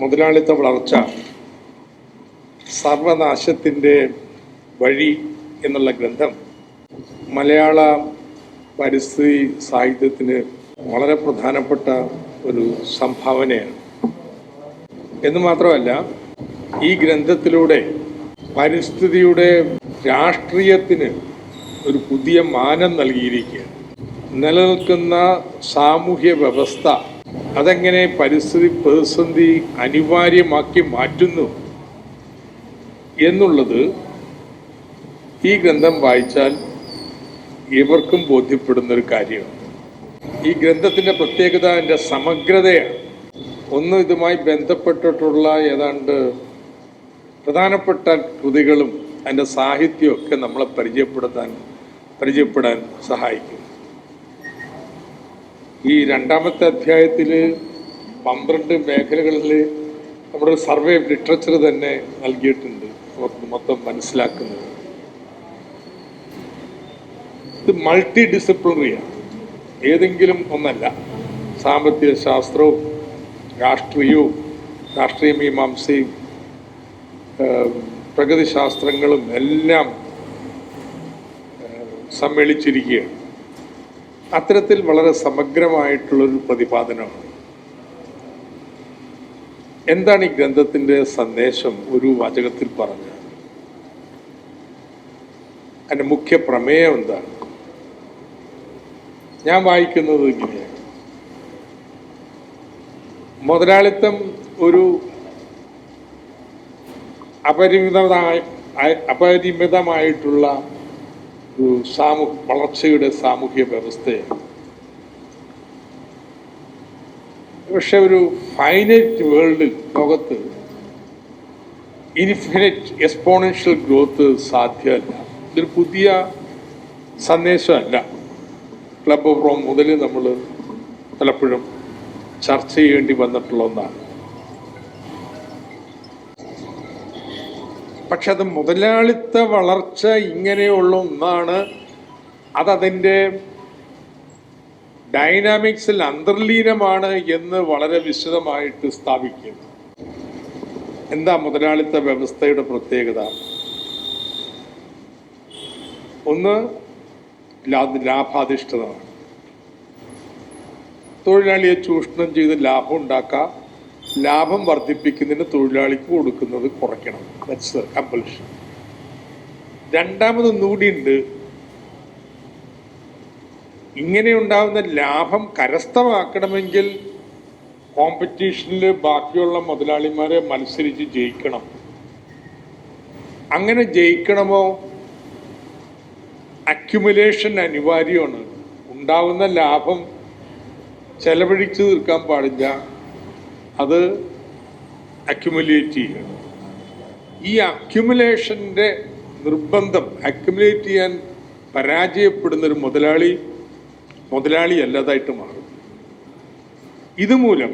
മുതലാളിത്ത വളർച്ച സർവനാശത്തിൻ്റെ വഴി എന്നുള്ള ഗ്രന്ഥം മലയാള പരിസ്ഥിതി സാഹിത്യത്തിന് വളരെ പ്രധാനപ്പെട്ട ഒരു സംഭാവനയാണ്. എന്ന് മാത്രമല്ല, ഈ ഗ്രന്ഥത്തിലൂടെ പരിസ്ഥിതിയുടെ രാഷ്ട്രീയത്തിന് ഒരു പുതിയ മാനം നൽകിയിരിക്കുകയാണ്. നിലനിൽക്കുന്ന സാമൂഹ്യ വ്യവസ്ഥ അതെങ്ങനെ പരിസ്ഥിതി പ്രതിസന്ധി അനിവാര്യമാക്കി മാറ്റുന്നു എന്നുള്ളത് ഈ ഗ്രന്ഥം വായിച്ചാൽ ഇവർക്കും ബോധ്യപ്പെടുന്നൊരു കാര്യമാണ്. ഈ ഗ്രന്ഥത്തിൻ്റെ പ്രത്യേകത അതിൻ്റെ സമഗ്രതയാണ്. ഒന്ന്, ഇതുമായി ബന്ധപ്പെട്ടിട്ടുള്ള ഏതാണ്ട് പ്രധാനപ്പെട്ട കൃതികളും അതിൻ്റെ സാഹിത്യമൊക്കെ നമ്മളെ പരിചയപ്പെടാൻ സഹായിക്കും. ഈ രണ്ടാമത്തെ അധ്യായത്തിൽ 12 മേഖലകളിൽ നമ്മുടെ സർവേ ഓഫ് ലിറ്ററേച്ചർ തന്നെ നൽകിയിട്ടുണ്ട്. അവർക്ക് മൊത്തം മനസ്സിലാക്കുന്നത് ഇത് മൾട്ടി ഡിസിപ്ലിനറിയാണ്, ഏതെങ്കിലും ഒന്നല്ല. സാമ്പത്തിക ശാസ്ത്രവും രാഷ്ട്രീയവും രാഷ്ട്രീയ മീമാംസയും പ്രകൃതിശാസ്ത്രങ്ങളും എല്ലാം സമ്മേളിച്ചിരിക്കുകയാണ്. അത്തരത്തിൽ വളരെ സമഗ്രമായിട്ടുള്ളൊരു പ്രതിപാദനമാണ്. എന്താണ് ഈ ഗ്രന്ഥത്തിൻ്റെ സന്ദേശം? ഒരു വാചകത്തിൽ പറഞ്ഞ അതിൻ്റെ മുഖ്യ പ്രമേയം എന്താണ്? ഞാൻ വായിക്കുന്നത് ഇങ്ങനെയാണ്. മുതലാളിത്തം ഒരു അപരിമിതമായിട്ടുള്ള ഒരു വളർച്ചയുടെ സാമൂഹ്യ വ്യവസ്ഥയാണ്. പക്ഷെ ഒരു ഫൈനൈറ്റ് വേൾഡിൽ, ലോകത്ത് ഇൻഫിനിറ്റ് എക്സ്പോണൻഷ്യൽ ഗ്രോത്ത് സാധ്യമല്ല. ഇതൊരു പുതിയ സന്ദേശമല്ല. ക്ലബ് ഓഫ് റോം മുതൽ നമ്മൾ പലപ്പോഴും ചർച്ച ചെയ്യേണ്ടി വന്നിട്ടുള്ള ഒന്നാണ്. പക്ഷെ അത് മുതലാളിത്ത വളർച്ച ഇങ്ങനെയുള്ള ഒന്നാണ്. അതതിൻ്റെ ഡൈനാമിക്സിൽ അന്തർലീനമാണ് എന്ന് വളരെ വിശദമായിട്ട് സ്ഥാപിക്കുന്നു. എന്താ മുതലാളിത്ത വ്യവസ്ഥയുടെ പ്രത്യേകത? ഒന്ന്, ലാഭാധിഷ്ഠിതമാണ്. തൊഴിലാളിയെ ചൂഷണം ചെയ്ത് ലാഭം ഉണ്ടാക്കുക, ലാഭം വർദ്ധിപ്പിക്കുന്നതിന് തൊഴിലാളിക്ക് കൊടുക്കുന്നത് കുറയ്ക്കണം. That's compulsion. രണ്ടാമതൊന്നുകൂടിയുണ്ട്. ഇങ്ങനെ ഉണ്ടാകുന്ന ലാഭം കരസ്ഥമാക്കണമെങ്കിൽ കോമ്പറ്റീഷനിൽ ബാക്കിയുള്ള മുതലാളിമാരെ മത്സരിച്ച് ജയിക്കണം. അങ്ങനെ ജയിക്കണമോ, അക്യുമുലേഷൻ അനിവാര്യമാണ്. ഉണ്ടാകുന്ന ലാഭം ചെലവഴിച്ച് തീർക്കാൻ പാടില്ല, അത് അക്യുമുലേറ്റ് ചെയ്യണം. ഈ അക്യുമുലേഷൻ്റെ നിർബന്ധം, അക്യുമുലേറ്റ് ചെയ്യാൻ പരാജയപ്പെടുന്നൊരു മുതലാളി അല്ലാതായിട്ട് മാറും. ഇതുമൂലം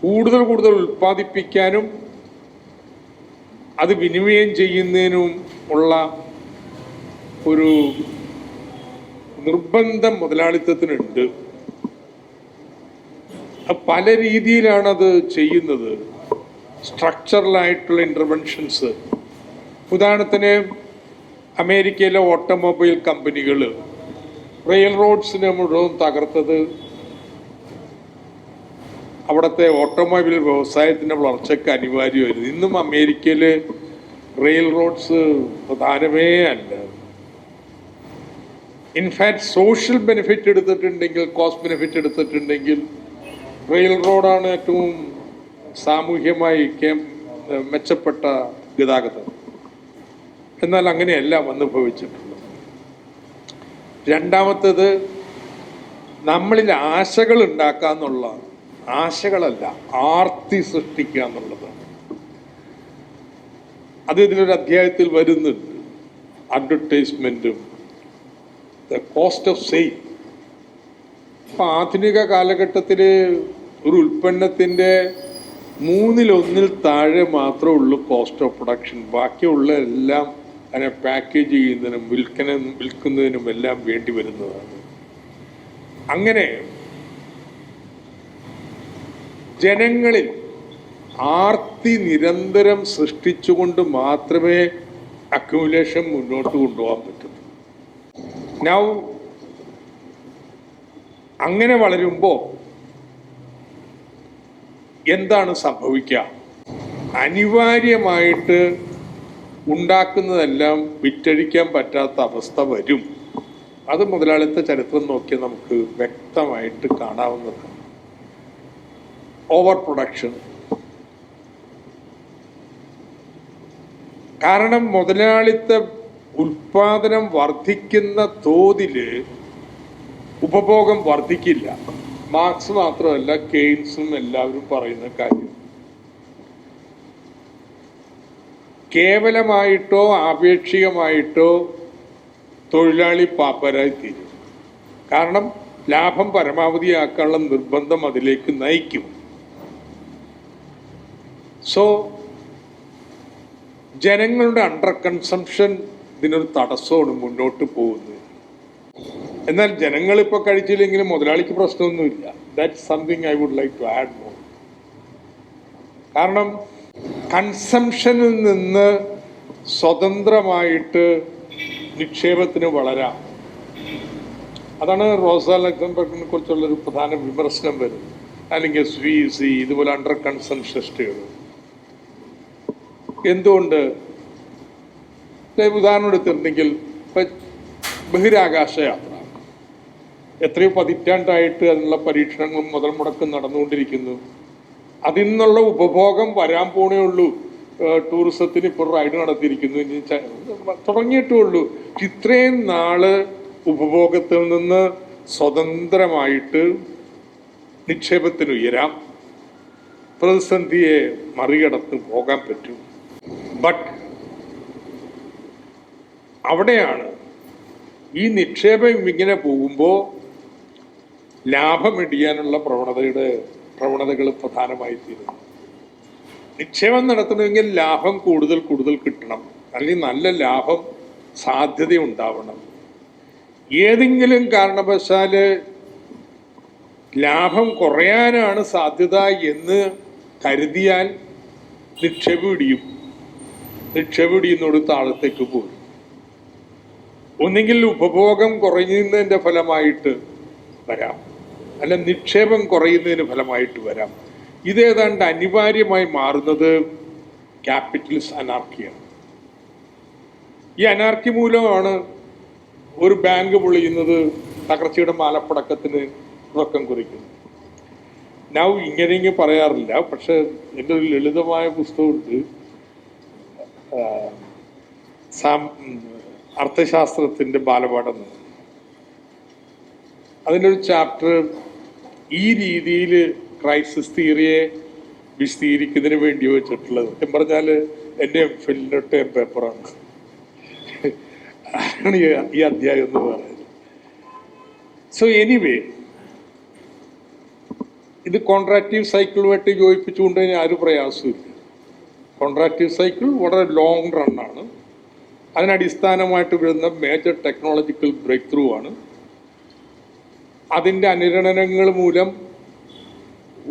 കൂടുതൽ ഉൽപ്പാദിപ്പിക്കാനും അത് വിനിമയം ചെയ്യുന്നതിനും ഉള്ള ഒരു നിർബന്ധം മുതലാളിത്തത്തിനുണ്ട്. പല രീതിയിലാണത് ചെയ്യുന്നത്. സ്ട്രക്ചറലായിട്ടുള്ള ഇൻ്റർവെൻഷൻസ്. ഉദാഹരണത്തിന്, അമേരിക്കയിലെ ഓട്ടോമൊബൈൽ കമ്പനികൾ റെയിൽ റോഡ്സിനെ മുഴുവൻ തകർത്തത് അവിടുത്തെ ഓട്ടോമൊബൈൽ വ്യവസായത്തിൻ്റെ വളർച്ചയ്ക്ക് അനിവാര്യമായിരുന്നു. ഇന്നും അമേരിക്കയിൽ റെയിൽ റോഡ്സ് പ്രധാനമേ അല്ല. ഇൻഫാക്ട് സോഷ്യൽ ബെനിഫിറ്റ് എടുത്തിട്ടുണ്ടെങ്കിൽ, കോസ്റ്റ് ബെനിഫിറ്റ് എടുത്തിട്ടുണ്ടെങ്കിൽ റെയിൽ റോഡാണ് ഏറ്റവും സാമൂഹ്യമായി മെച്ചപ്പെട്ട ഗതാഗതം. എന്നാൽ അങ്ങനെയല്ല അനുഭവിച്ചിട്ടുള്ളത്. രണ്ടാമത്തേത്, നമ്മളിൽ ആശകൾ ഉണ്ടാക്കുക എന്നുള്ള, ആശകളല്ല ആർത്തി സൃഷ്ടിക്കുക എന്നുള്ളതാണ്. അത് ഇതിലൊരു അധ്യായത്തിൽ വരുന്നുണ്ട്. അഡ്വർടൈസ്മെന്റും ദ കോസ്റ്റ് ഓഫ് സെയിൽ. ഇപ്പം ആധുനിക കാലഘട്ടത്തിൽ ഒരു ഉൽപ്പന്നത്തിൻ്റെ 1/3 താഴെ മാത്രമേ ഉള്ളൂ കോസ്റ്റ് ഓഫ് പ്രൊഡക്ഷൻ. ബാക്കിയുള്ള എല്ലാം അതിനെ പാക്കേജ് ചെയ്യുന്നതിനും വിൽക്കുന്നതിനും എല്ലാം വേണ്ടി വരുന്നതാണ്. അങ്ങനെ ജനങ്ങളിൽ ആർത്തി നിരന്തരം സൃഷ്ടിച്ചുകൊണ്ട് മാത്രമേ അക്യുമുലേഷൻ മുന്നോട്ട് കൊണ്ടുപോകാൻ പറ്റൂ. നൗ അങ്ങനെ വളരുമ്പോൾ എന്താണ് സംഭവിക്കുക? അനിവാര്യമായിട്ട് ഉണ്ടാക്കുന്നതെല്ലാം വിറ്റഴിക്കാൻ പറ്റാത്ത അവസ്ഥ വരും. അത് മുതലാളിത്ത ചരിത്രം നോക്കിയാൽ നമുക്ക് വ്യക്തമായിട്ട് കാണാവുന്നതാണ്. Over production. കാരണം മുതലാളിത്ത ഉൽപാദനം വർദ്ധിക്കുന്ന തോതിൽ ഉപഭോഗം വർദ്ധിക്കില്ല. മാർക്സ് മാത്രമല്ല, കെയ്ൻസും എല്ലാവരും പറയുന്ന കാര്യം. കേവലമായിട്ടോ ആപേക്ഷികമായിട്ടോ തൊഴിലാളി പാപ്പരായി തീരും. കാരണം ലാഭം പരമാവധിയാക്കാനുള്ള നിർബന്ധം അതിലേക്ക് നയിക്കും. സോ ജനങ്ങളുടെ അണ്ടർ കൺസംഷൻ ഇതിനൊരു തടസ്സമാണ് മുന്നോട്ട് പോകുന്നത്. എന്നാൽ ജനങ്ങൾ ഇപ്പോൾ കഴിച്ചില്ലെങ്കിലും മുതലാളിക്ക് പ്രശ്നമൊന്നുമില്ല. That's something I would like to add more. കാരണം കൺസംഷനിൽ നിന്ന് സ്വതന്ത്രമായിട്ട് നിക്ഷേപത്തിന് വളരാം. അതാണ് റോസ ലക്സംബർഗിനെ കുറിച്ചുള്ളൊരു പ്രധാന വിമർശനം വരുന്നത്. അല്ലെങ്കിൽ സ്വീസി ഇതുപോലെ അണ്ടർ കൺസംഷനിസ്റ്റുകൾ. എന്തുകൊണ്ട്? ഉദാഹരണം എടുത്തിട്ടുണ്ടെങ്കിൽ ബഹിരാകാശ യാത്ര എത്രയോ പതിറ്റാണ്ടായിട്ട് അതിനുള്ള പരീക്ഷണങ്ങളും മുതൽ മുടക്കും നടന്നുകൊണ്ടിരിക്കുന്നു. അതിൽ നിന്നുള്ള ഉപഭോഗം വരാൻ പോണേ ഉള്ളൂ. ടൂറിസത്തിന് ഇപ്പോൾ റൈഡ് നടത്തിയിരിക്കുന്നു, ഇനി തുടങ്ങിയിട്ടേ ഉള്ളൂ. ഇത്രയും നാള് ഉപഭോഗത്തിൽ നിന്ന് സ്വതന്ത്രമായിട്ട് നിക്ഷേപത്തിന് ഉയരാം, പ്രതിസന്ധിയെ മറികടന്ന് പോകാൻ പറ്റും. ബട്ട് അവിടെയാണ് ഈ നിക്ഷേപം ഇങ്ങനെ പോകുമ്പോൾ ലാഭം ഇടിയാനുള്ള പ്രവണതകൾ പ്രധാനമായി തീരുന്നു. നിക്ഷേപം നടത്തണമെങ്കിൽ ലാഭം കൂടുതൽ കിട്ടണം, അല്ലെങ്കിൽ നല്ല ലാഭം സാധ്യത ഉണ്ടാവണം. ഏതെങ്കിലും കാരണവശാല് ലാഭം കുറയാനാണ് സാധ്യത എന്ന് കരുതിയാൽ നിക്ഷേപം ഇടിയുന്നോട് താഴത്തേക്ക് പോരും. ഒന്നെങ്കിൽ ഉപഭോഗം കുറയുന്നതിൻ്റെ ഫലമായിട്ട് വരാം, അല്ല നിക്ഷേപം കുറയുന്നതിന് ഫലമായിട്ട് വരാം. ഇതേതാണ്ട് അനിവാര്യമായി മാറുന്നത് ക്യാപിറ്റലിസ്റ്റ് അനാർക്കിയാണ്. ഈ അനാർക്കി മൂലമാണ് ഒരു ബാങ്ക് പൊളിയുന്നത്, തകർച്ചയുടെ മാലപ്പടക്കത്തിന് തുടക്കം കുറിക്കുന്നു. ഞാൻ ഇങ്ങനെ പറയാറില്ല, പക്ഷെ എൻ്റെ ഒരു ലളിതമായ പുസ്തകമുണ്ട്, അർത്ഥശാസ്ത്രത്തിൻ്റെ ബാലപാഠം. അതിൻ്റെ ഒരു ചാപ്റ്റർ ഈ രീതിയിൽ ക്രൈസിസ് തിയറിയെ വിശദീകരിക്കുന്നതിന് വേണ്ടി വെച്ചിട്ടുള്ളത്. എന്ന് പറഞ്ഞാൽ എൻ്റെ ഫില്ലിട്ട് പേപ്പറാണ് ഈ അധ്യായം എന്ന് പറയുന്നത്. സോ എനിവേ, ഇത് കോൺട്രാക്റ്റീവ് സൈക്കിളുമായിട്ട് യോജിപ്പിച്ചുകൊണ്ട് തന്നെ ആരും പ്രയാസമില്ല. കോൺട്രാക്റ്റീവ് സൈക്കിൾ വളരെ ലോങ് റണ്ണാണ്. അതിനടിസ്ഥാനമായിട്ട് വരുന്ന മേജർ ടെക്നോളജിക്കൽ ബ്രേക്ക് ത്രൂ ആണ്. അതിൻ്റെ അനുരണനങ്ങൾ മൂലം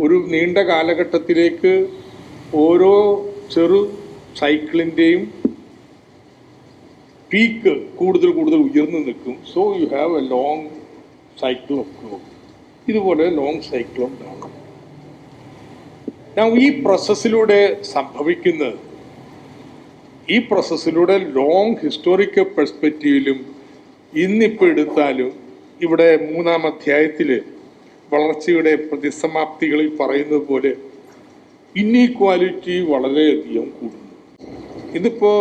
ഒരു നീണ്ട കാലഘട്ടത്തിലേക്ക് ഓരോ ചെറു സൈക്കിളിൻ്റെയും പീക്ക് കൂടുതൽ ഉയർന്നു നിൽക്കും. So you have A long cycle of growth. ഇതുപോലെ ലോങ് സൈക്കിൾ ഉണ്ടാകും. ഈ പ്രോസസ്സിലൂടെ സംഭവിക്കുന്നത്, ഈ പ്രോസസ്സിലൂടെ ലോങ് ഹിസ്റ്റോറിക്കൽ പെർസ്പെക്റ്റീവിലും ഇന്നിപ്പോൾ എടുത്താലും ഇവിടെ 3-ാം അധ്യായത്തിൽ വളർച്ചയുടെ പ്രതിസമാപ്തികളിൽ പറയുന്നത് പോലെ ഇന്നീക്വാലിറ്റി വളരെയധികം കൂടുന്നു. ഇതിപ്പോൾ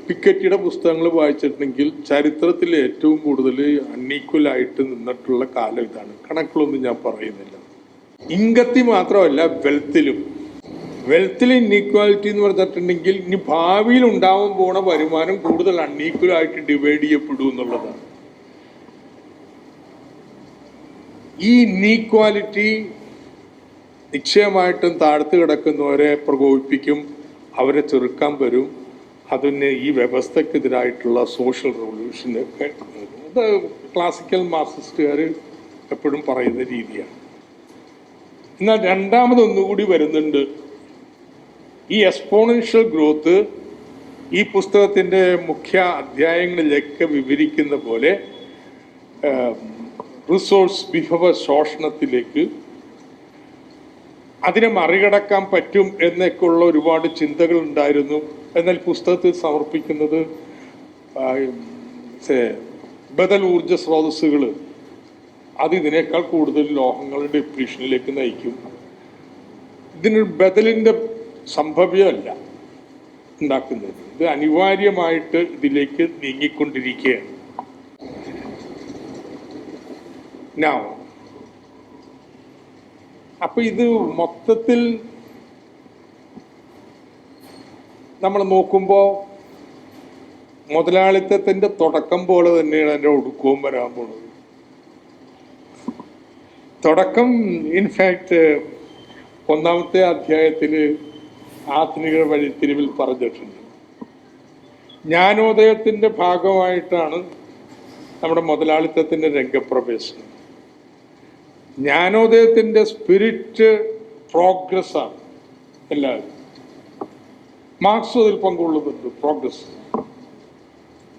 പിക്കറ്റിയുടെ പുസ്തകങ്ങൾ വായിച്ചിട്ടുണ്ടെങ്കിൽ ചരിത്രത്തിൽ ഏറ്റവും കൂടുതൽ അൺഈക്വലായിട്ട് നിന്നിട്ടുള്ള കാലം ഇതാണ്. കണക്കുകളൊന്നും ഞാൻ പറയുന്നില്ല. ഇൻകത്തിൽ മാത്രമല്ല, വെൽത്തിൽ ഇന്നീക്വാലിറ്റി എന്ന് പറഞ്ഞിട്ടുണ്ടെങ്കിൽ ഇനി ഭാവിയിൽ ഉണ്ടാവാൻ പോണ വരുമാനം കൂടുതൽ അൺഈക്വലായിട്ട് ഡിവൈഡ് ചെയ്യപ്പെടും എന്നുള്ളതാണ്. ഈ ഇന്നീക്വാലിറ്റി നിശ്ചയമായിട്ടും താഴ്ത്തു കിടക്കുന്നവരെ പ്രകോപിപ്പിക്കും, അവരെ ചെറുക്കാൻ വരും. അതിന് ഈ വ്യവസ്ഥക്കെതിരായിട്ടുള്ള സോഷ്യൽ റെവല്യൂഷനൊക്കെ അത് ക്ലാസിക്കൽ മാർക്സിസ്റ്റുകാർ എപ്പോഴും പറയുന്ന രീതിയാണ്. എന്നാൽ രണ്ടാമതൊന്നുകൂടി വരുന്നുണ്ട്. ഈ എക്സ്പോണൻഷ്യൽ ഗ്രോത്ത് ഈ പുസ്തകത്തിൻ്റെ മുഖ്യ അധ്യായങ്ങളിലൊക്കെ വിവരിക്കുന്ന പോലെ റിസോഴ്സ് വിഭവ ശോഷണത്തിലേക്ക് അതിനെ മറികടക്കാൻ പറ്റും എന്നൊക്കെയുള്ള ഒരുപാട് ചിന്തകൾ ഉണ്ടായിരുന്നു. എന്നാൽ പുസ്തകത്തിൽ സമർപ്പിക്കുന്നത് ബദൽ ഊർജ സ്രോതസ്സുകൾ അത് ഇതിനേക്കാൾ കൂടുതൽ ലോഹങ്ങളുടെ ഡിപ്രീഷനിലേക്ക് നയിക്കും. ഇതിനൊരു ബദലിൻ്റെ സംഭവ്യമല്ല ഉണ്ടാക്കുന്നത്. ഇത് അനിവാര്യമായിട്ട് ഇതിലേക്ക് നീങ്ങിക്കൊണ്ടിരിക്കുകയാണ്. അപ്പൊ ഇത് മൊത്തത്തിൽ നമ്മൾ നോക്കുമ്പോൾ മുതലാളിത്തത്തിന്റെ തുടക്കം പോലെ തന്നെയാണ് എൻ്റെ ഒടുക്കവും വരാൻ പോകുന്നത്. തുടക്കം ഇൻഫാക്ട് ഒന്നാമത്തെ അധ്യായത്തിൽ ആധുനിക വഴിത്തിരിവിൽ പറഞ്ഞിട്ടുണ്ട്. ജ്ഞാനോദയത്തിന്റെ ഭാഗമായിട്ടാണ് നമ്മുടെ മുതലാളിത്തത്തിന്റെ രംഗപ്രവേശനം. ജ്ഞാനോദയത്തിന്റെ സ്പിരിറ്റ് പ്രോഗ്രസ് ആണ്. എല്ലാവരും മാർക്സും അതിൽ പങ്കുകൊള്ളുന്നുണ്ട്. പ്രോഗ്രസ്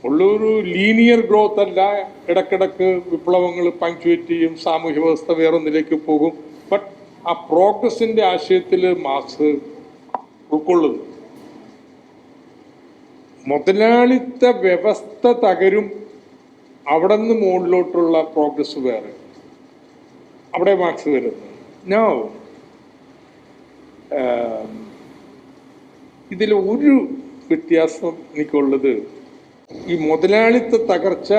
ഉള്ളൊരു ലീനിയർ ഗ്രോത്ത് അല്ല. ഇടക്കിടക്ക് വിപ്ലവങ്ങൾ പങ്ക്ച്വേറ്റ് ചെയ്യും, സാമൂഹ്യ വ്യവസ്ഥ വേറൊന്നിലേക്ക് പോകും. ബട്ട് ആ പ്രോഗ്രസിന്റെ ആശയത്തിൽ മാർക്സ് ഉൾക്കൊള്ളുന്നു. മുതലാളിത്ത വ്യവസ്ഥ തകരും, അവിടെ നിന്ന് മുകളിലോട്ടുള്ള പ്രോഗ്രസ് വേറെ. അവിടെ മാർക്സ് വരുന്നു. നോ, ഇതിൽ ഒരു വ്യത്യാസം എനിക്കുള്ളത്, ഈ മുതലാളിത്ത തകർച്ച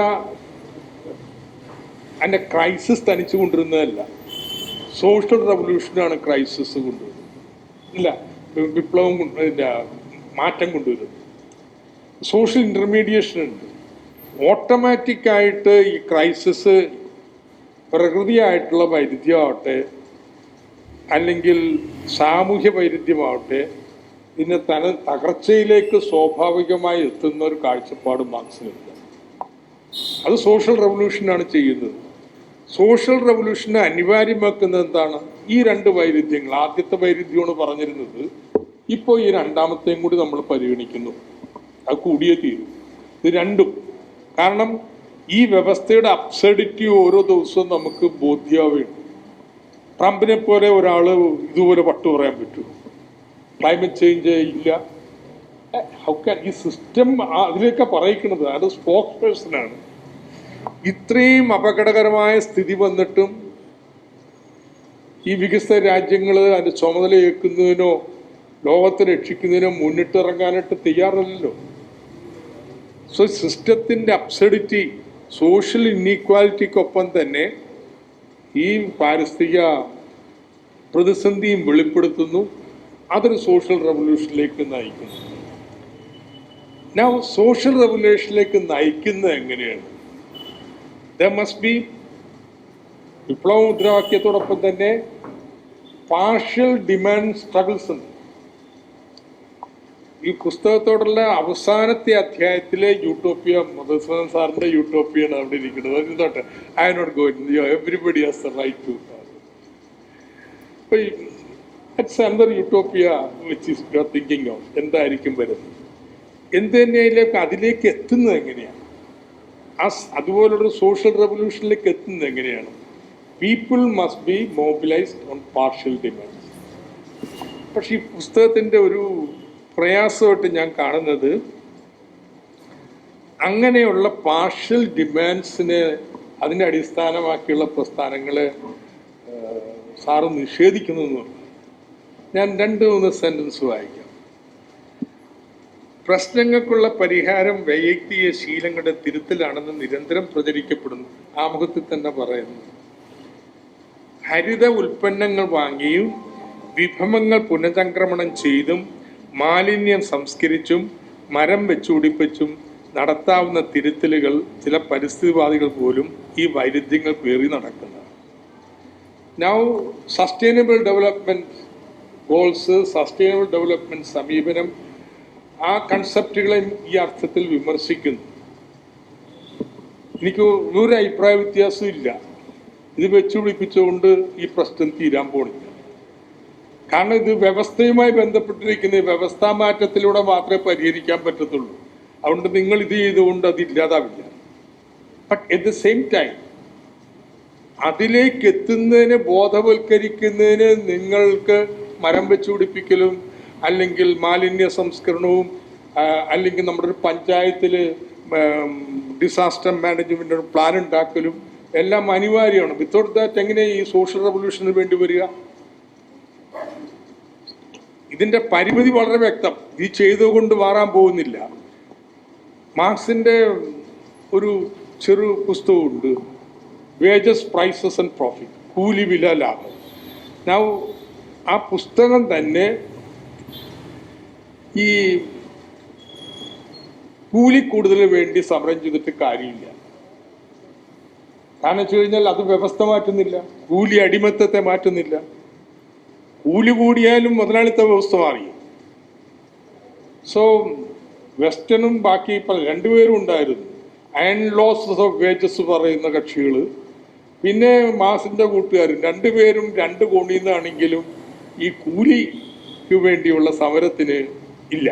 അതിൻ്റെ ക്രൈസിസ് തനിച്ചു കൊണ്ടിരുന്നതല്ല, സോഷ്യൽ റവല്യൂഷനാണ് ക്രൈസിസ് കൊണ്ടുവരുന്നത്. ഇല്ല, വിപ്ലവം മാറ്റം കൊണ്ടുവരുന്നത്. സോഷ്യൽ ഇൻ്റർമീഡിയേഷൻ ഉണ്ട്. ഓട്ടോമാറ്റിക്കായിട്ട് ഈ ക്രൈസിസ് പ്രകൃതിയായിട്ടുള്ള വൈരുദ്ധ്യമാവട്ടെ അല്ലെങ്കിൽ സാമൂഹ്യ വൈരുദ്ധ്യമാവട്ടെ, ഇതിനെ തകർച്ചയിലേക്ക് സ്വാഭാവികമായി എത്തുന്ന ഒരു കാഴ്ചപ്പാട് മാർക്സിനില്ല. അത് സോഷ്യൽ റവല്യൂഷനാണ് ചെയ്യുന്നത്. സോഷ്യൽ റവല്യൂഷനെ അനിവാര്യമാക്കുന്നത് എന്താണ്? ഈ രണ്ട് വൈരുദ്ധ്യങ്ങൾ. ആദ്യത്തെ വൈരുദ്ധ്യമാണ് പറഞ്ഞിരുന്നത്, ഇപ്പോൾ ഈ രണ്ടാമത്തെയും കൂടി നമ്മൾ പരിഗണിക്കുന്നു. അത് കൂടിയേ തീരും. ഇത് രണ്ടും. കാരണം ഈ വ്യവസ്ഥയുടെ അബ്സർഡിറ്റി ഓരോ ദിവസവും നമുക്ക് ബോധ്യമാവുകയാണ്. ട്രംപിനെ പോലെ ഒരാൾ ഇതുപോലെ പട്ടു പറയാൻ പറ്റുമോ? ക്ലൈമറ്റ് ചേഞ്ച് ഇല്ല. ഈ സിസ്റ്റം അതിലേക്ക് പറയിക്കുന്നത് അത് സ്പോക്സ് പേഴ്സണാണ്. ഇത്രയും അപകടകരമായ സ്ഥിതി വന്നിട്ടും ഈ വികസിത രാജ്യങ്ങൾ അതിൻ്റെ ചുമതല ഏൽക്കുന്നതിനോ ലോകത്തെ രക്ഷിക്കുന്നതിനോ മുന്നിട്ടിറങ്ങാനായിട്ട് തയ്യാറല്ലല്ലോ. സോ സിസ്റ്റത്തിൻ്റെ അബ്സർഡിറ്റി, സോഷ്യൽ ഇന്നീക്വാലിറ്റിക്കൊപ്പം തന്നെ ഈ പാരിസ്ഥിതിക പ്രതിസന്ധിയും വെളിപ്പെടുത്തുന്നു. അതൊരു സോഷ്യൽ റവല്യൂഷനിലേക്ക് നയിക്കുന്നു. ഞാൻ സോഷ്യൽ റവല്യൂഷനിലേക്ക് നയിക്കുന്നത് എങ്ങനെയാണ്? ദർ മസ്റ്റ് ബി, വിപ്ലവ മുദ്രാവാക്യത്തോടൊപ്പം തന്നെ പാർഷ്യൽ ഡിമാൻഡ് സ്ട്രഗിൾസ് ഉണ്ട്. ഈ പുസ്തകത്തോടുള്ള അവസാനത്തെ അധ്യായത്തിലെ യൂട്ടോപ്പിയ, മധുസൂദൻ സാറിന്റെ യൂട്ടോപ്പിയാണ് അവിടെ ഇരിക്കുന്നത്. എന്നിട്ട് I not going, everybody has the right to. It's another utopia which is you are thinking of. എന്തായിരിക്കും വരുന്നത്? എന്ത് തന്നെയായാലും അതിലേക്ക് എത്തുന്നത് എങ്ങനെയാണ്? അതുപോലൊരു സോഷ്യൽ റെവല്യൂഷനിലേക്ക് എത്തുന്നത് എങ്ങനെയാണ്? People must be mobilised on partial demands. പക്ഷെ ഈ പുസ്തകത്തിൻ്റെ ഒരു പ്രയാസമായിട്ട് ഞാൻ കാണുന്നത്, അങ്ങനെയുള്ള പാർഷ്യൽ ഡിമാൻഡ്സിനെ അതിനെ അടിസ്ഥാനമാക്കിയുള്ള പ്രസ്ഥാനങ്ങളെ സാറ് നിഷേധിക്കുന്നു. ഞാൻ 2-3 സെന്റൻസ് വായിക്കാം. പ്രശ്നങ്ങൾക്കുള്ള പരിഹാരം വൈയക്തിക ശീലങ്ങളുടെ തിരുത്തലാണെന്ന് നിരന്തരം പ്രചരിക്കപ്പെടുന്നു. ആമുഖത്തിൽ തന്നെ പറയുന്നു. ഹരിത ഉൽപ്പന്നങ്ങൾ വാങ്ങിയും വിഭവങ്ങൾ പുനഃചംക്രമണം ചെയ്തും മാലിന്യം സംസ്കരിച്ചും മരം വെച്ചുപിടിപ്പിച്ചും നടത്താവുന്ന തിരുത്തലുകൾ ചില പരിസ്ഥിതിവാദികൾ പോലും ഈ വൈരുദ്ധ്യങ്ങൾ പേറി നടക്കുന്നത്. Now sustainable development goals, sustainable development സമീപനം, ആ കൺസെപ്റ്റുകളെ ഈ അർത്ഥത്തിൽ വിമർശിക്കുന്നു. എനിക്ക് ഒരു അഭിപ്രായ വ്യത്യാസവും ഇല്ല. ഇത് വെച്ചുപിടിപ്പിച്ചുകൊണ്ട് ഈ പ്രശ്നം തീരാൻ പോണില്ല. കാരണം ഇത് വ്യവസ്ഥയുമായി ബന്ധപ്പെട്ടിരിക്കുന്ന വ്യവസ്ഥാ മാറ്റത്തിലൂടെ മാത്രമേ പരിഹരിക്കാൻ പറ്റത്തുള്ളൂ. അതുകൊണ്ട് നിങ്ങൾ ഇത് ചെയ്തുകൊണ്ട് അത് ഇല്ലാതാവില്ല. But at the same time അതിലേക്ക് എത്തുന്നതിന് ബോധവൽക്കരിക്കുന്നതിന് നിങ്ങൾക്ക് മരം വെച്ചുപിടിപ്പിക്കലും അല്ലെങ്കിൽ മാലിന്യ സംസ്കരണവും അല്ലെങ്കിൽ നമ്മുടെ ഒരു പഞ്ചായത്തിൽ ഡിസാസ്റ്റർ മാനേജ്മെന്റ് പ്ലാൻ ഉണ്ടാക്കലും എല്ലാം അനിവാര്യമാണ്. വിത്തൗട്ട് ദാറ്റ് എങ്ങനെ ഈ സോഷ്യൽ റെവല്യൂഷന് വേണ്ടി വരിക? ഇതിന്റെ പരിമിതി വളരെ വ്യക്തം. ഈ ചെയ്തുകൊണ്ട് മാറാൻ പോകുന്നില്ല. മാർക്സിന്റെ ഒരു ചെറു പുസ്തകമുണ്ട്, വേജസ് പ്രൈസസ് ആൻഡ് പ്രോഫിറ്റ്, കൂലി വില ലാഭം. ഞാൻ ആ പുസ്തകം തന്നെ ഈ കൂലി കൂടുതൽ വേണ്ടി സമരം ചെയ്തിട്ട് കാര്യമില്ല. കാരണം വെച്ച് കഴിഞ്ഞാൽ അത് വ്യവസ്ഥ മാറ്റുന്നില്ല, കൂലി അടിമത്തത്തെ മാറ്റുന്നില്ല. കൂലി കൂടിയാലും മുതലാളിത്ത വ്യവസ്ഥ മാറി. സോ വെസ്റ്റനും ബാക്കി ഇപ്പം രണ്ടുപേരും ഉണ്ടായിരുന്നു, അയൺ ലോസ് ഓഫ് വേജസ് പറയുന്ന കക്ഷികൾ, പിന്നെ മാസിന്റെ കൂട്ടുകാരും. രണ്ടുപേരും രണ്ട് കോണിൽ നിന്നാണെങ്കിലും ഈ കൂലിക്ക് വേണ്ടിയുള്ള സമരത്തിന് ഇല്ല.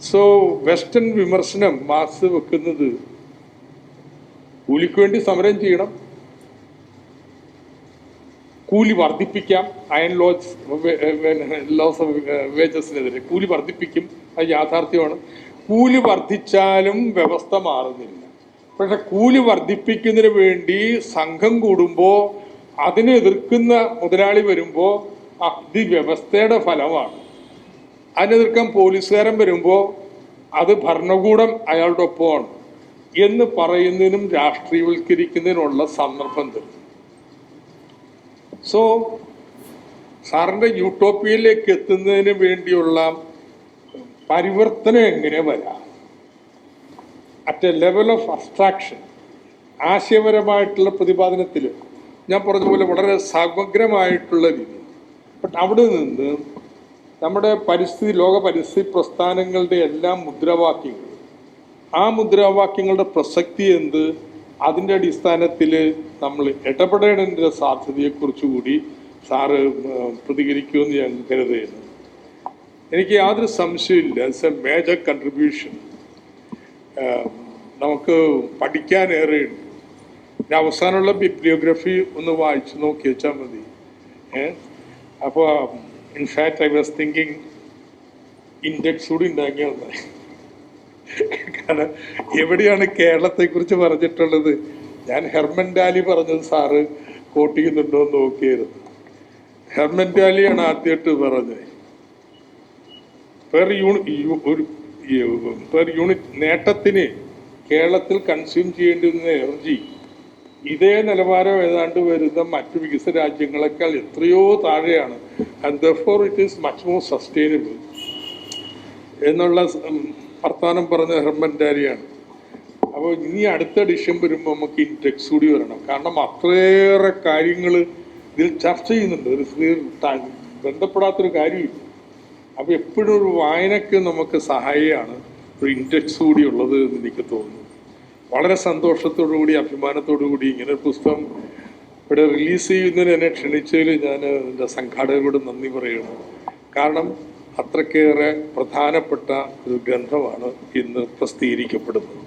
സോ വെസ്റ്റേൺ വിമർശനം മാസ് വെക്കുന്നത് കൂലിക്ക് വേണ്ടി സമരം ചെയ്യണം, കൂലി വർദ്ധിപ്പിക്കാം, അയൺ ലോസ് ഓഫ് വേജസിനെതിരെ കൂലി വർദ്ധിപ്പിക്കും, അത് യാഥാർത്ഥ്യമാണ്. കൂലി വർദ്ധിച്ചാലും വ്യവസ്ഥ മാറുന്നില്ല. പക്ഷെ കൂലി വർദ്ധിപ്പിക്കുന്നതിന് വേണ്ടി സംഘം കൂടുമ്പോൾ അതിനെ എതിർക്കുന്ന മുതലാളി വരുമ്പോൾ അത് വ്യവസ്ഥയുടെ ഫലമാണ്. അതിനെതിർക്കാൻ പോലീസുകാരൻ വരുമ്പോൾ അത് ഭരണകൂടം അയാളുടെ ഒപ്പമാണ് എന്ന് പറയുന്നതിനും രാഷ്ട്രീയവൽക്കരിക്കുന്നതിനുള്ള സന്ദർഭം തരും. സോ സാറിൻ്റെ യൂട്ടോപ്പിയയിലേക്ക് എത്തുന്നതിന് വേണ്ടിയുള്ള പരിവർത്തനം എങ്ങനെ വരാം? At a level of abstraction, ആശയപരമായിട്ടുള്ള പ്രതിപാദനത്തിൽ ഞാൻ പറഞ്ഞതുപോലെ വളരെ സമഗ്രമായിട്ടുള്ള രീതി. ബട്ട് അവിടെ നിന്ന് നമ്മുടെ ലോക പരിസ്ഥിതി പ്രസ്ഥാനങ്ങളുടെ എല്ലാ മുദ്രാവാക്യങ്ങളും, ആ മുദ്രാവാക്യങ്ങളുടെ പ്രസക്തി എന്ത്, അതിൻ്റെ അടിസ്ഥാനത്തിൽ നമ്മൾ ഇടപെടേണ്ട സാധ്യതയെക്കുറിച്ചുകൂടി സാറ് പ്രതികരിക്കുമെന്ന് ഞാൻ കരുതുന്നു. എനിക്ക് യാതൊരു സംശയമില്ല, ഇറ്റ്സ് എ മേജർ കൺട്രിബ്യൂഷൻ. നമുക്ക് പഠിക്കാനേറെയുണ്ട്. പിന്നെ അവസാനമുള്ള ബിബ്ലിയോഗ്രഫി ഒന്ന് വായിച്ചു നോക്കി വെച്ചാൽ മതി. അപ്പോൾ in fact I was thinking index കൂടി ഉണ്ടാക്കിയാൽ മതി. കാരണം എവിടെയാണ് കേരളത്തെക്കുറിച്ച് പറഞ്ഞിട്ടുള്ളത്? ഞാൻ ഹെർമൻ ഡാലി പറഞ്ഞത് സാറ് കോട്ട് ചെയ്യുന്നുണ്ടോ എന്ന് നോക്കിയായിരുന്നു. ഹെർമൻ ഡാലിയാണ് ആദ്യമായിട്ട് പറഞ്ഞത് പെർ യൂണിറ്റ് നേട്ടത്തിന് കേരളത്തിൽ കൺസ്യൂം ചെയ്യേണ്ടി വരുന്ന എനർജി ഇതേ നിലവാരം ഏതാണ്ട് വരുന്ന മറ്റു വികസിത രാജ്യങ്ങളെക്കാൾ എത്രയോ താഴെയാണ്. And therefore it is much more sustainable എന്നുള്ള വർത്തമാനം പറഞ്ഞ ഹെർമൻ ഡാലിയാണ്. അപ്പോൾ ഇനി അടുത്ത എഡിഷൻ വരുമ്പോൾ നമുക്ക് ഇൻഡെക്സ് കൂടി വരണം. കാരണം അത്രയേറെ കാര്യങ്ങൾ ഇതിൽ ചർച്ച ചെയ്യുന്നുണ്ട്, ഒരു ബന്ധപ്പെടാത്തൊരു കാര്യമില്ല. അപ്പോൾ എപ്പോഴും ഒരു വായനയ്ക്ക് നമുക്ക് സഹായിയാണ് ഒരു ഇൻഡെക്സ് കൂടി ഉള്ളത് എന്ന് എനിക്ക് തോന്നുന്നു. വളരെ സന്തോഷത്തോടു കൂടി അഭിമാനത്തോടു കൂടി ഇങ്ങനെ ഒരു പുസ്തകം ഇവിടെ റിലീസ് ചെയ്യുന്നതിന് എന്നെ ക്ഷണിച്ചതിൽ ഞാൻ എൻ്റെ സംഘാടകരോട് നന്ദി പറയുന്നു. കാരണം അത്രക്കേറെ പ്രധാനപ്പെട്ട ഒരു ഗ്രന്ഥമാണ് ഇന്ന് പ്രസിദ്ധീകരിക്കപ്പെടുന്നത്.